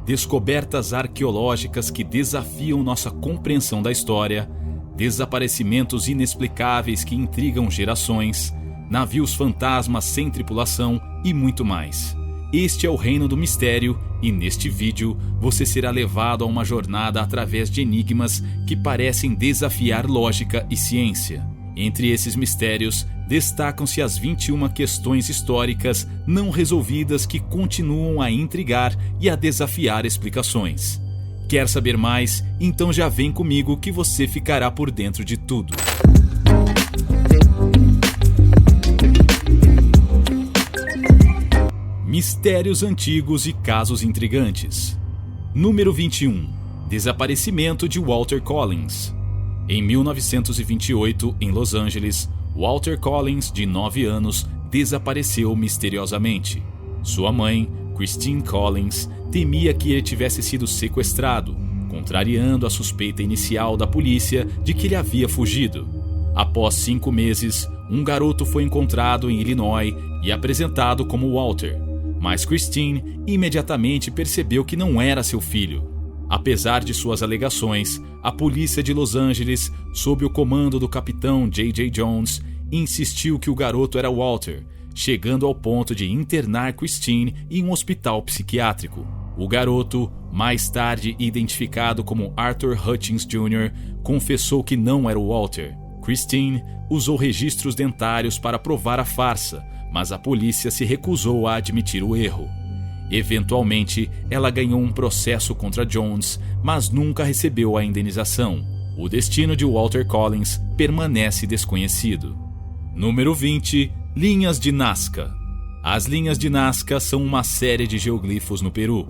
descobertas arqueológicas que desafiam nossa compreensão da história, desaparecimentos inexplicáveis que intrigam gerações, navios fantasmas sem tripulação e muito mais. Este é o Reino do Mistério e neste vídeo você será levado a uma jornada através de enigmas que parecem desafiar lógica e ciência. Entre esses mistérios, destacam-se as 21 questões históricas não resolvidas que continuam a intrigar e a desafiar explicações. Quer saber mais? Então já vem comigo que você ficará por dentro de tudo. Mistérios antigos e casos intrigantes. Número 21. Desaparecimento de Walter Collins. Em 1928, em Los Angeles, Walter Collins, de 9 anos, desapareceu misteriosamente. Sua mãe, Christine Collins, temia que ele tivesse sido sequestrado, contrariando a suspeita inicial da polícia de que ele havia fugido. Após 5 meses, um garoto foi encontrado em Illinois e apresentado como Walter, mas Christine imediatamente percebeu que não era seu filho. Apesar de suas alegações, a polícia de Los Angeles, sob o comando do capitão J.J. Jones, insistiu que o garoto era Walter, chegando ao ponto de internar Christine em um hospital psiquiátrico. O garoto, mais tarde identificado como Arthur Hutchins Jr., confessou que não era o Walter. Christine usou registros dentários para provar a farsa, mas a polícia se recusou a admitir o erro. Eventualmente, ela ganhou um processo contra Jones, mas nunca recebeu a indenização. O destino de Walter Collins permanece desconhecido. Número 20. Linhas de Nazca. As linhas de Nazca são uma série de geoglifos no Peru,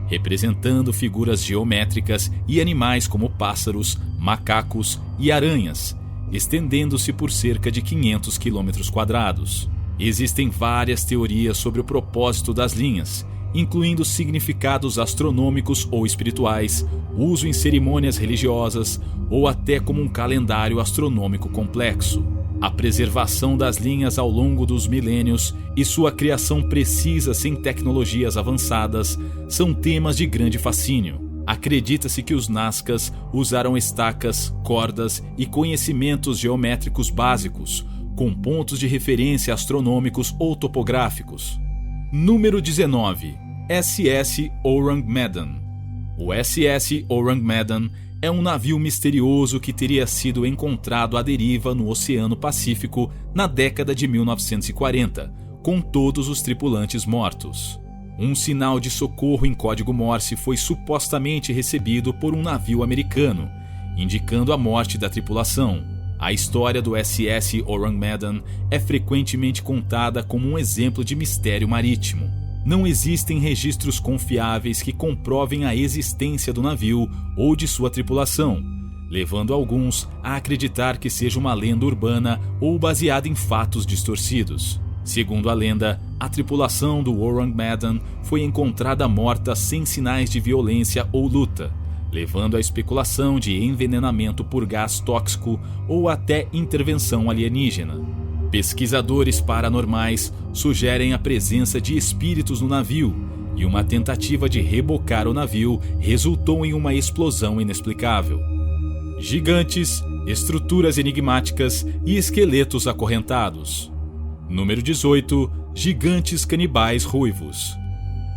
representando figuras geométricas e animais como pássaros, macacos e aranhas, estendendo-se por cerca de 500 km². Existem várias teorias sobre o propósito das linhas, incluindo significados astronômicos ou espirituais, uso em cerimônias religiosas ou até como um calendário astronômico complexo. A preservação das linhas ao longo dos milênios e sua criação precisa sem tecnologias avançadas são temas de grande fascínio. Acredita-se que os Nazcas usaram estacas, cordas e conhecimentos geométricos básicos, com pontos de referência astronômicos ou topográficos. Número 19. SS Orang Medan. O SS Orang Medan é um navio misterioso que teria sido encontrado à deriva no Oceano Pacífico na década de 1940, com todos os tripulantes mortos. Um sinal de socorro em código Morse foi supostamente recebido por um navio americano, indicando a morte da tripulação. A história do SS Orang Medan é frequentemente contada como um exemplo de mistério marítimo. Não existem registros confiáveis que comprovem a existência do navio ou de sua tripulação, levando alguns a acreditar que seja uma lenda urbana ou baseada em fatos distorcidos. Segundo a lenda, a tripulação do Orang Medan foi encontrada morta sem sinais de violência ou luta, levando à especulação de envenenamento por gás tóxico ou até intervenção alienígena. Pesquisadores paranormais sugerem a presença de espíritos no navio, e uma tentativa de rebocar o navio resultou em uma explosão inexplicável. Gigantes, estruturas enigmáticas e esqueletos acorrentados. Número 18. Gigantes canibais ruivos.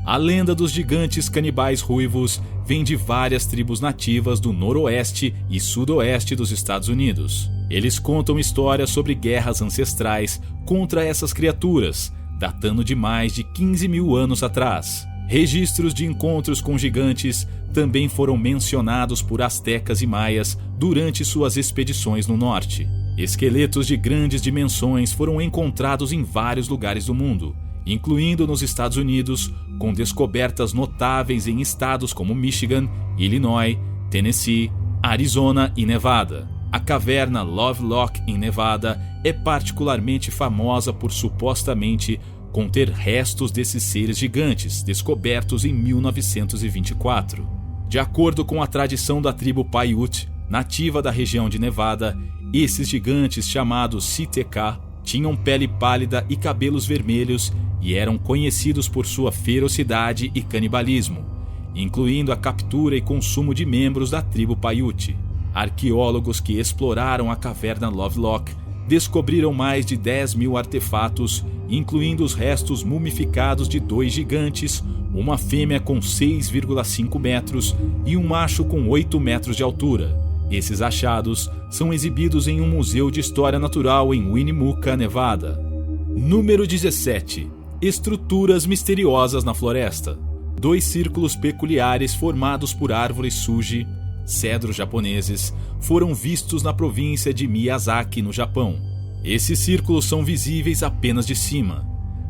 A lenda dos gigantes canibais ruivos vem de várias tribos nativas do noroeste e sudoeste dos Estados Unidos. Eles contam histórias sobre guerras ancestrais contra essas criaturas, datando de mais de 15 mil anos atrás. Registros de encontros com gigantes também foram mencionados por astecas e maias durante suas expedições no norte. Esqueletos de grandes dimensões foram encontrados em vários lugares do mundo, incluindo nos Estados Unidos, com descobertas notáveis em estados como Michigan, Illinois, Tennessee, Arizona e Nevada. A caverna Lovelock, em Nevada, é particularmente famosa por supostamente conter restos desses seres gigantes descobertos em 1924. De acordo com a tradição da tribo Paiute, nativa da região de Nevada, esses gigantes chamados Siteka tinham pele pálida e cabelos vermelhos e eram conhecidos por sua ferocidade e canibalismo. incluindo a captura e consumo de membros da tribo Paiute. Arqueólogos que exploraram a caverna Lovelock descobriram mais de 10.000 artefatos, incluindo os restos mumificados de 2 gigantes, uma fêmea com 6,5 metros e um macho com 8 metros de altura. Esses achados são exibidos em um museu de história natural em Winnemucca, Nevada. Número 17. Estruturas misteriosas na floresta. 2 círculos peculiares formados por árvores suji, cedros japoneses, foram vistos na província de Miyazaki, no Japão. Esses círculos são visíveis apenas de cima.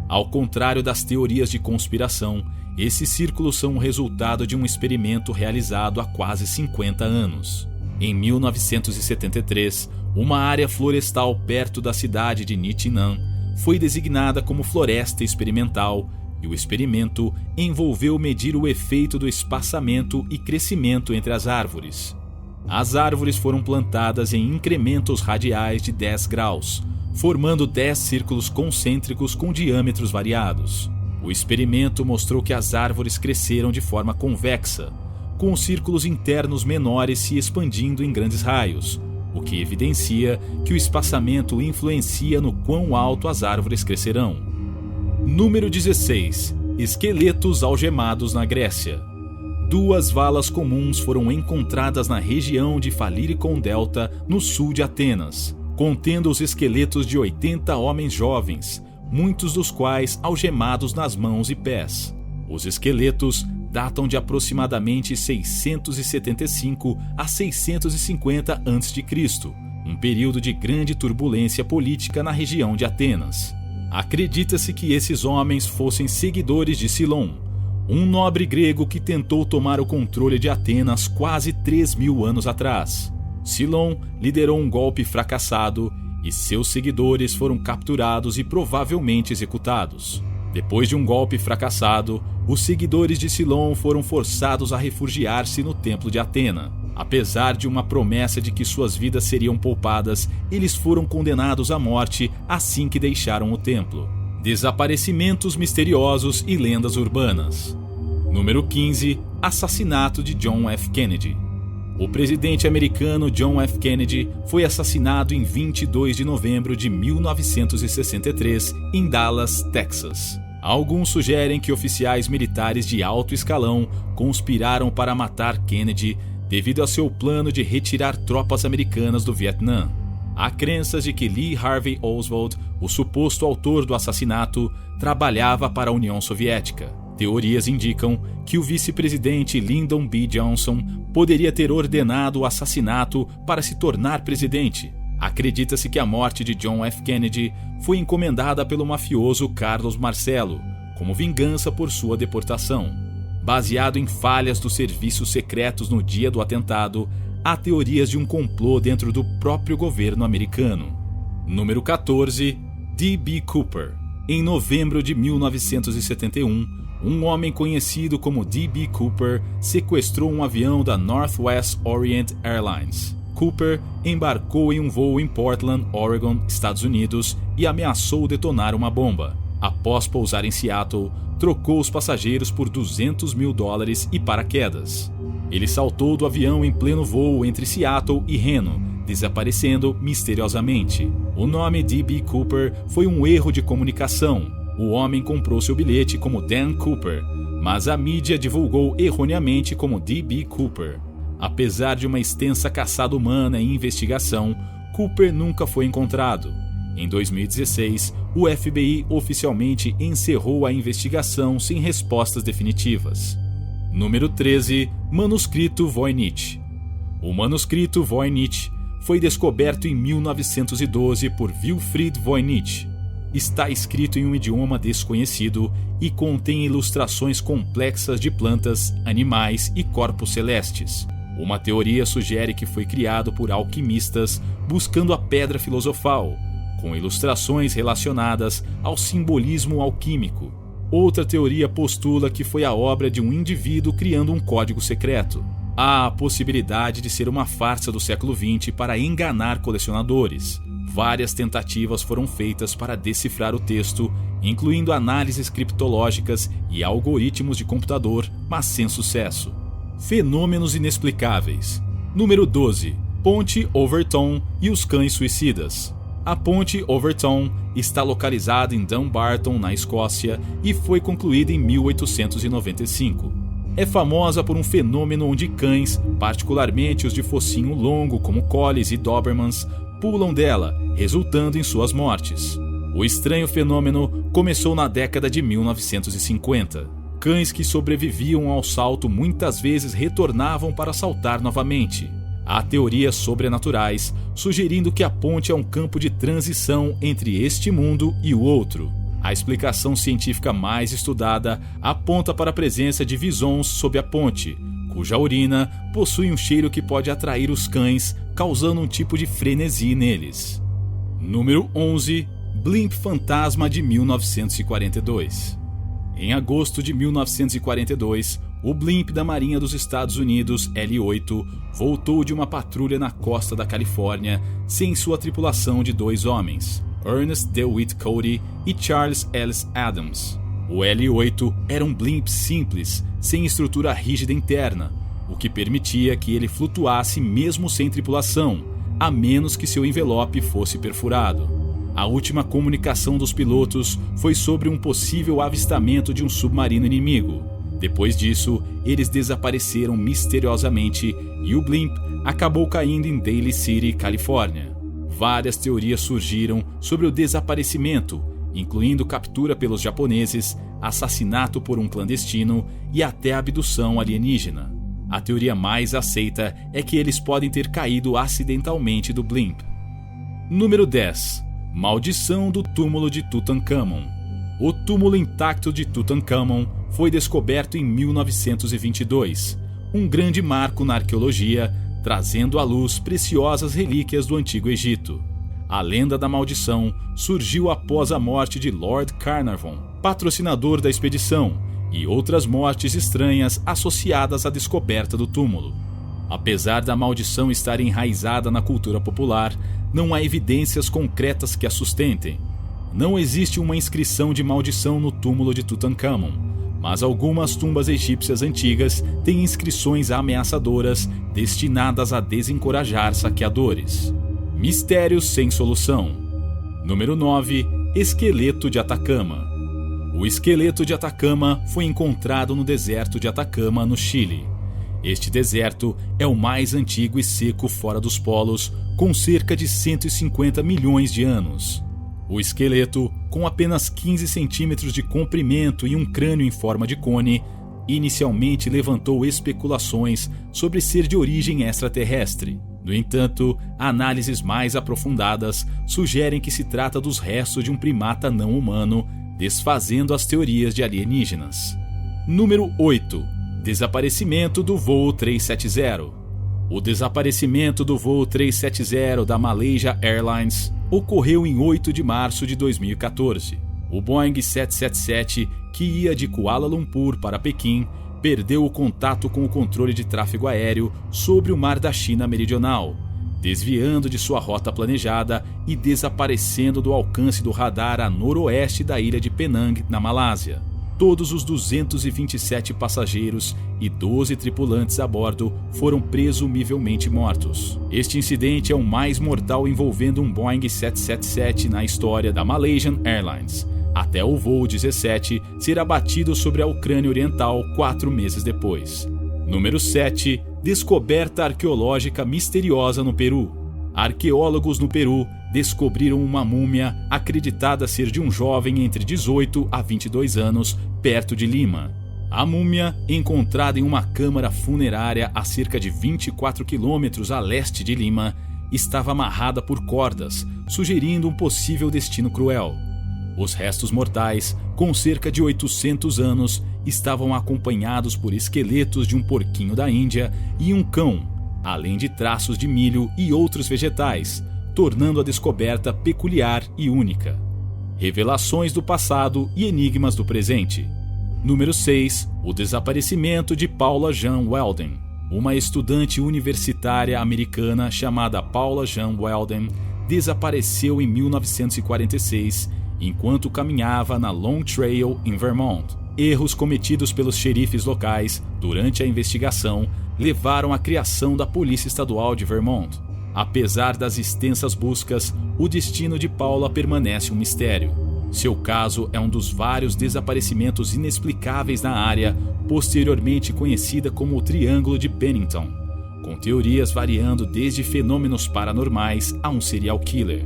Ao contrário das teorias de conspiração, esses círculos são o resultado de um experimento realizado há quase 50 anos. Em 1973, uma área florestal perto da cidade de Nichinan foi designada como Floresta Experimental, e o experimento envolveu medir o efeito do espaçamento e crescimento entre as árvores. As árvores foram plantadas em incrementos radiais de 10 graus, formando 10 círculos concêntricos com diâmetros variados. O experimento mostrou que as árvores cresceram de forma convexa, com os círculos internos menores se expandindo em grandes raios, o que evidencia que o espaçamento influencia no quão alto as árvores crescerão. Número 16. Esqueletos algemados na Grécia. 2 valas comuns foram encontradas na região de Faliricon Delta, no sul de Atenas, contendo os esqueletos de 80 homens jovens, muitos dos quais algemados nas mãos e pés. Os esqueletos datam de aproximadamente 675 a 650 a.C., um período de grande turbulência política na região de Atenas. Acredita-se que esses homens fossem seguidores de Silon, um nobre grego que tentou tomar o controle de Atenas quase 3.000 anos atrás. Silon liderou um golpe fracassado e seus seguidores foram capturados e provavelmente executados. Depois de um golpe fracassado, os seguidores de Silon foram forçados a refugiar-se no templo de Atena. Apesar de uma promessa de que suas vidas seriam poupadas, eles foram condenados à morte assim que deixaram o templo. Desaparecimentos misteriosos e lendas urbanas. Número 15. Assassinato de John F. Kennedy. O presidente americano John F. Kennedy foi assassinado em 22 de novembro de 1963 em Dallas, Texas. Alguns sugerem que oficiais militares de alto escalão conspiraram para matar Kennedy devido a seu plano de retirar tropas americanas do Vietnã. Há crenças de que Lee Harvey Oswald, o suposto autor do assassinato, trabalhava para a União Soviética. Teorias indicam que o vice-presidente Lyndon B. Johnson poderia ter ordenado o assassinato para se tornar presidente. Acredita-se que a morte de John F. Kennedy foi encomendada pelo mafioso Carlos Marcello, como vingança por sua deportação. Baseado em falhas dos serviços secretos no dia do atentado, há teorias de um complô dentro do próprio governo americano. Número 14. D.B. Cooper. Em novembro de 1971, um homem conhecido como D.B. Cooper sequestrou um avião da Northwest Orient Airlines. Cooper embarcou em um voo em Portland, Oregon, Estados Unidos, e ameaçou detonar uma bomba. Após pousar em Seattle, trocou os passageiros por $200 mil e paraquedas. Ele saltou do avião em pleno voo entre Seattle e Reno, desaparecendo misteriosamente. O nome D.B. Cooper foi um erro de comunicação. O homem comprou seu bilhete como Dan Cooper, mas a mídia divulgou erroneamente como D.B. Cooper. Apesar de uma extensa caçada humana e investigação, Cooper nunca foi encontrado. Em 2016, o FBI oficialmente encerrou a investigação sem respostas definitivas. Número 13. Manuscrito Voynich. O manuscrito Voynich foi descoberto em 1912 por Wilfried Voynich. Está escrito em um idioma desconhecido e contém ilustrações complexas de plantas, animais e corpos celestes. Uma teoria sugere que foi criado por alquimistas buscando a pedra filosofal, com ilustrações relacionadas ao simbolismo alquímico. Outra teoria postula que foi a obra de um indivíduo criando um código secreto. Há a possibilidade de ser uma farsa do século XX para enganar colecionadores. Várias tentativas foram feitas para decifrar o texto, incluindo análises criptológicas e algoritmos de computador, mas sem sucesso. Fenômenos inexplicáveis. Número 12. Ponte Overton e os cães suicidas. A Ponte Overton está localizada em Dumbarton, na Escócia, e foi concluída em 1895. É famosa por um fenômeno onde cães, particularmente os de focinho longo como Collies e Dobermans, pulam dela, resultando em suas mortes. O estranho fenômeno começou na década de 1950. Cães que sobreviviam ao salto muitas vezes retornavam para saltar novamente. Há teorias sobrenaturais sugerindo que a ponte é um campo de transição entre este mundo e o outro. A explicação científica mais estudada aponta para a presença de visons sob a ponte, cuja urina possui um cheiro que pode atrair os cães, causando um tipo de frenesi neles. Número 11. Blimp Fantasma de 1942. Em agosto de 1942, o blimp da Marinha dos Estados Unidos, L-8, voltou de uma patrulha na costa da Califórnia sem sua tripulação de 2 homens, Ernest DeWitt Cody e Charles Ellis Adams. O L-8 era um blimp simples, sem estrutura rígida interna, o que permitia que ele flutuasse mesmo sem tripulação, a menos que seu envelope fosse perfurado. A última comunicação dos pilotos foi sobre um possível avistamento de um submarino inimigo. Depois disso, eles desapareceram misteriosamente e o blimp acabou caindo em Daly City, Califórnia. Várias teorias surgiram sobre o desaparecimento, incluindo captura pelos japoneses, assassinato por um clandestino e até abdução alienígena. A teoria mais aceita é que eles podem ter caído acidentalmente do blimp. Número 10. Maldição do túmulo de Tutankhamon. O túmulo intacto de Tutankhamon foi descoberto em 1922, um grande marco na arqueologia, trazendo à luz preciosas relíquias do Antigo Egito. A lenda da maldição surgiu após a morte de Lord Carnarvon, patrocinador da expedição, e outras mortes estranhas associadas à descoberta do túmulo. Apesar da maldição estar enraizada na cultura popular, não há evidências concretas que a sustentem. Não existe uma inscrição de maldição no túmulo de Tutankhamon, mas algumas tumbas egípcias antigas têm inscrições ameaçadoras destinadas a desencorajar saqueadores. Mistérios sem solução. Número 9. Esqueleto de Atacama. O esqueleto de Atacama foi encontrado no deserto de Atacama, no Chile. Este deserto é o mais antigo e seco fora dos polos, com cerca de 150 milhões de anos. O esqueleto, com apenas 15 centímetros de comprimento e um crânio em forma de cone, inicialmente levantou especulações sobre ser de origem extraterrestre. No entanto, análises mais aprofundadas sugerem que se trata dos restos de um primata não humano, desfazendo as teorias de alienígenas. Número 8. Desaparecimento do voo 370. O desaparecimento do voo 370 da Malaysia Airlines ocorreu em 8 de março de 2014. O Boeing 777, que ia de Kuala Lumpur para Pequim, perdeu o contato com o controle de tráfego aéreo sobre o mar da China Meridional, desviando de sua rota planejada e desaparecendo do alcance do radar a noroeste da ilha de Penang, na Malásia. Todos os 227 passageiros e 12 tripulantes a bordo foram presumivelmente mortos. Este incidente é o mais mortal envolvendo um Boeing 777 na história da Malaysian Airlines, até o voo 17 ser abatido sobre a Ucrânia Oriental 4 meses depois. Número 7. Descoberta arqueológica misteriosa no Peru. Arqueólogos no Peru descobriram uma múmia acreditada ser de um jovem entre 18 a 22 anos, perto de Lima. A múmia, encontrada em uma câmara funerária a cerca de 24 quilômetros a leste de Lima, estava amarrada por cordas, sugerindo um possível destino cruel. Os restos mortais, com cerca de 800 anos, estavam acompanhados por esqueletos de um porquinho da Índia e um cão, além de traços de milho e outros vegetais, tornando a descoberta peculiar e única. Revelações do passado e enigmas do presente. Número 6. O desaparecimento de Paula Jean Weldon. Uma estudante universitária americana chamada Paula Jean Weldon desapareceu em 1946 enquanto caminhava na Long Trail em Vermont. Erros cometidos pelos xerifes locais durante a investigação levaram à criação da Polícia Estadual de Vermont. Apesar das extensas buscas, o destino de Paula permanece um mistério. Seu caso é um dos vários desaparecimentos inexplicáveis na área, posteriormente conhecida como o Triângulo de Bennington, com teorias variando desde fenômenos paranormais a um serial killer.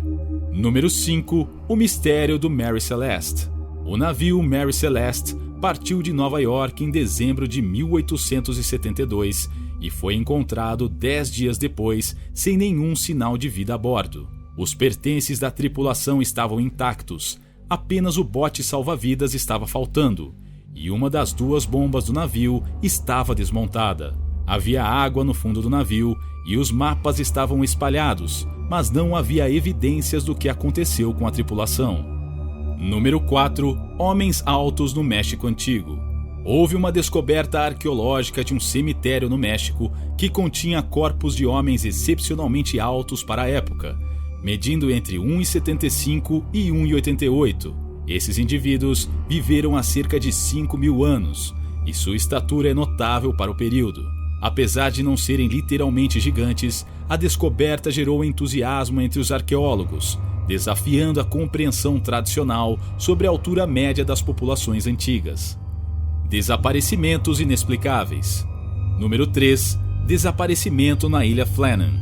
Número 5. O mistério do Mary Celeste. O navio Mary Celeste partiu de Nova York em dezembro de 1872 e foi encontrado 10 dias depois sem nenhum sinal de vida a bordo. Os pertences da tripulação estavam intactos, apenas o bote salva-vidas estava faltando, e uma das 2 bombas do navio estava desmontada. Havia água no fundo do navio e os mapas estavam espalhados, mas não havia evidências do que aconteceu com a tripulação. Número 4. Homens altos no México Antigo. Houve uma descoberta arqueológica de um cemitério no México que continha corpos de homens excepcionalmente altos para a época, medindo entre 1,75 e 1,88. Esses indivíduos viveram há cerca de 5.000 anos, e sua estatura é notável para o período. Apesar de não serem literalmente gigantes, a descoberta gerou entusiasmo entre os arqueólogos, desafiando a compreensão tradicional sobre a altura média das populações antigas. Desaparecimentos inexplicáveis. Número 3. Desaparecimento na Ilha Flannan.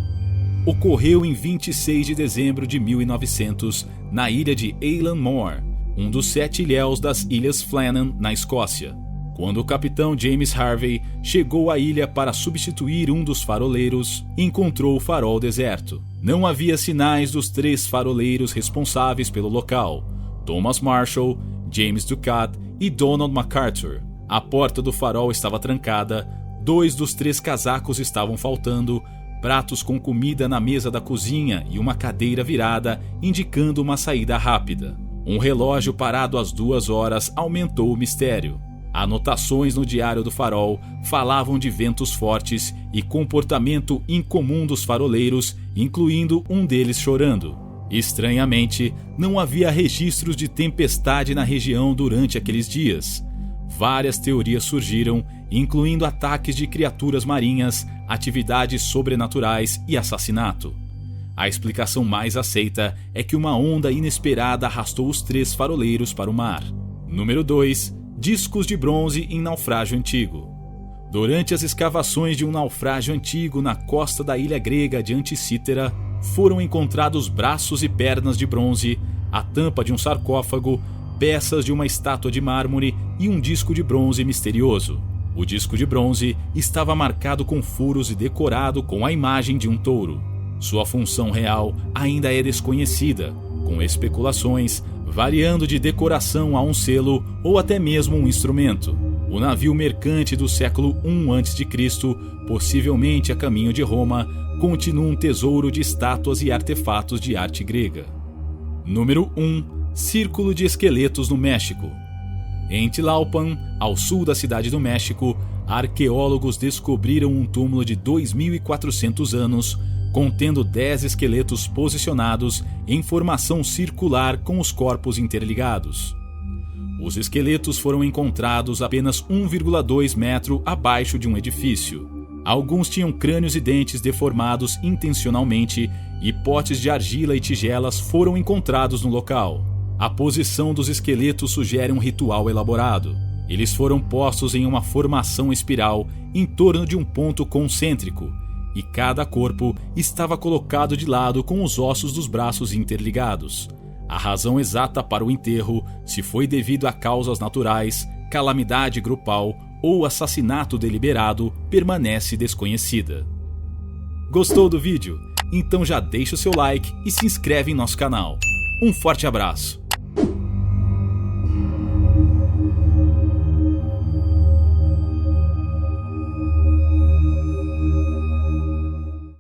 Ocorreu em 26 de dezembro de 1900, na ilha de Eilean Mor, um dos 7 ilhéus das Ilhas Flannan, na Escócia. Quando o capitão James Harvey chegou à ilha para substituir um dos faroleiros, encontrou o farol deserto. Não havia sinais dos 3 faroleiros responsáveis pelo local, Thomas Marshall, James Ducat e Donald MacArthur. A porta do farol estava trancada, 2 dos 3 casacos estavam faltando, pratos com comida na mesa da cozinha e uma cadeira virada, indicando uma saída rápida. Um relógio parado às 2 horas aumentou o mistério. Anotações no diário do farol falavam de ventos fortes e comportamento incomum dos faroleiros, incluindo um deles chorando. Estranhamente, não havia registros de tempestade na região durante aqueles dias. Várias teorias surgiram, incluindo ataques de criaturas marinhas, atividades sobrenaturais e assassinato. A explicação mais aceita é que uma onda inesperada arrastou os 3 faroleiros para o mar. Número 2. Discos de bronze em naufrágio antigo. Durante as escavações de um naufrágio antigo na costa da ilha grega de Anticítera, foram encontrados braços e pernas de bronze, a tampa de um sarcófago, peças de uma estátua de mármore e um disco de bronze misterioso. O disco de bronze estava marcado com furos e decorado com a imagem de um touro. Sua função real ainda é desconhecida, com especulações variando de decoração a um selo ou até mesmo um instrumento. O navio mercante do século I a.C., possivelmente a caminho de Roma, continua um tesouro de estátuas e artefatos de arte grega. Número 1. Círculo de esqueletos no México. Em Tlalpan, ao sul da cidade do México, arqueólogos descobriram um túmulo de 2.400 anos, contendo 10 esqueletos posicionados em formação circular com os corpos interligados. Os esqueletos foram encontrados apenas 1,2 metro abaixo de um edifício. Alguns tinham crânios e dentes deformados intencionalmente e potes de argila e tigelas foram encontrados no local. A posição dos esqueletos sugere um ritual elaborado. Eles foram postos em uma formação espiral em torno de um ponto concêntrico, e cada corpo estava colocado de lado com os ossos dos braços interligados. A razão exata para o enterro, se foi devido a causas naturais, calamidade grupal ou assassinato deliberado, permanece desconhecida. Gostou do vídeo? Então já deixa o seu like e se inscreve em nosso canal. Um forte abraço!